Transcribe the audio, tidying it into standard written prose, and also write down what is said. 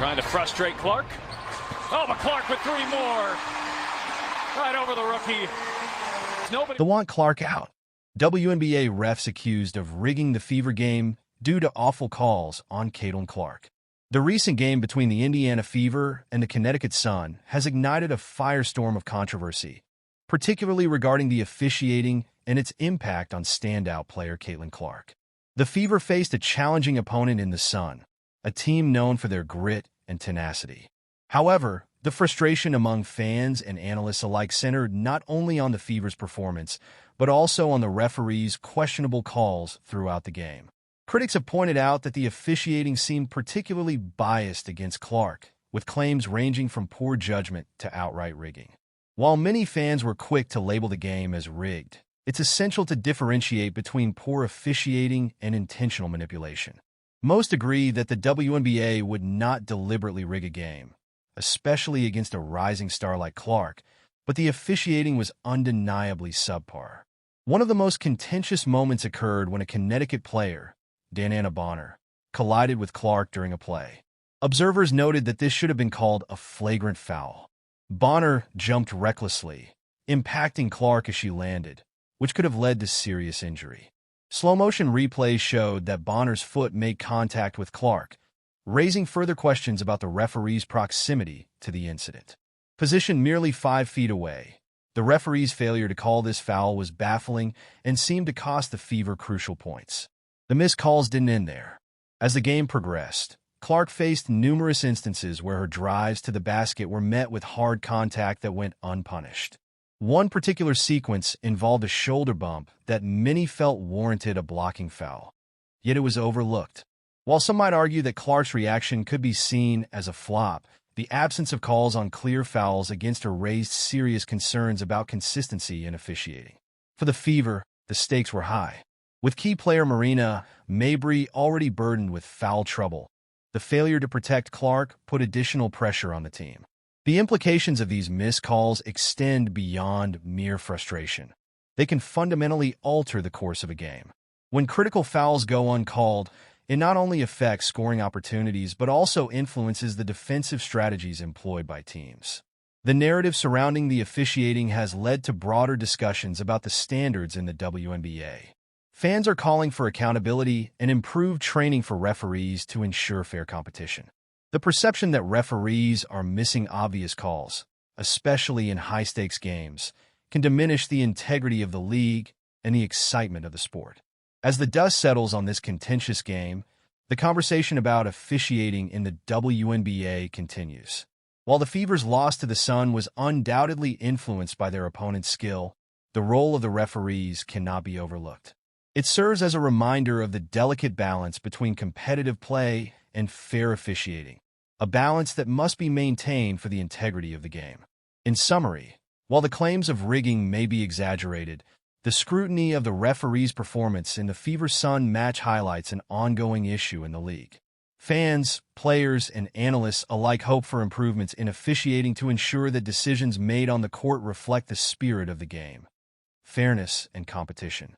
Trying to frustrate Clark. Oh, but Clark with 3 more. Right over the rookie. They want Clark out. WNBA refs accused of rigging the Fever game due to awful calls on Caitiln Clark. The recent game between the Indiana Fever and the Connecticut Sun has ignited a firestorm of controversy, particularly regarding the officiating and its impact on standout player Caitiln Clark. The Fever faced a challenging opponent in the Sun, a team known for their grit and tenacity. However, the frustration among fans and analysts alike centered not only on the Fever's performance, but also on the referees' questionable calls throughout the game. Critics have pointed out that the officiating seemed particularly biased against Clark, with claims ranging from poor judgment to outright rigging. While many fans were quick to label the game as rigged, it's essential to differentiate between poor officiating and intentional manipulation. Most agree that the WNBA would not deliberately rig a game, especially against a rising star like Clark, but the officiating was undeniably subpar. One of the most contentious moments occurred when a Connecticut player, Dananna Bonner, collided with Clark during a play. Observers noted that this should have been called a flagrant foul. Bonner jumped recklessly, impacting Clark as she landed, which could have led to serious injury. Slow-motion replays showed that Bonner's foot made contact with Clark, raising further questions about the referee's proximity to the incident. Positioned merely 5 feet away, the referee's failure to call this foul was baffling and seemed to cost the Fever crucial points. The missed calls didn't end there. As the game progressed, Clark faced numerous instances where her drives to the basket were met with hard contact that went unpunished. One particular sequence involved a shoulder bump that many felt warranted a blocking foul, yet it was overlooked. While some might argue that Clark's reaction could be seen as a flop, the absence of calls on clear fouls against her raised serious concerns about consistency in officiating. For the Fever, the stakes were high. With key player Marina Mabrey already burdened with foul trouble, the failure to protect Clark put additional pressure on the team. The implications of these missed calls extend beyond mere frustration. They can fundamentally alter the course of a game. When critical fouls go uncalled, it not only affects scoring opportunities but also influences the defensive strategies employed by teams. The narrative surrounding the officiating has led to broader discussions about the standards in the WNBA. Fans are calling for accountability and improved training for referees to ensure fair competition. The perception that referees are missing obvious calls, especially in high-stakes games, can diminish the integrity of the league and the excitement of the sport. As the dust settles on this contentious game, the conversation about officiating in the WNBA continues. While the Fever's loss to the Sun was undoubtedly influenced by their opponent's skill, the role of the referees cannot be overlooked. It serves as a reminder of the delicate balance between competitive play and fair officiating, a balance that must be maintained for the integrity of the game. In summary, while the claims of rigging may be exaggerated, the scrutiny of the referee's performance in the Fever-Sun match highlights an ongoing issue in the league. Fans, players, and analysts alike hope for improvements in officiating to ensure that decisions made on the court reflect the spirit of the game, fairness and competition.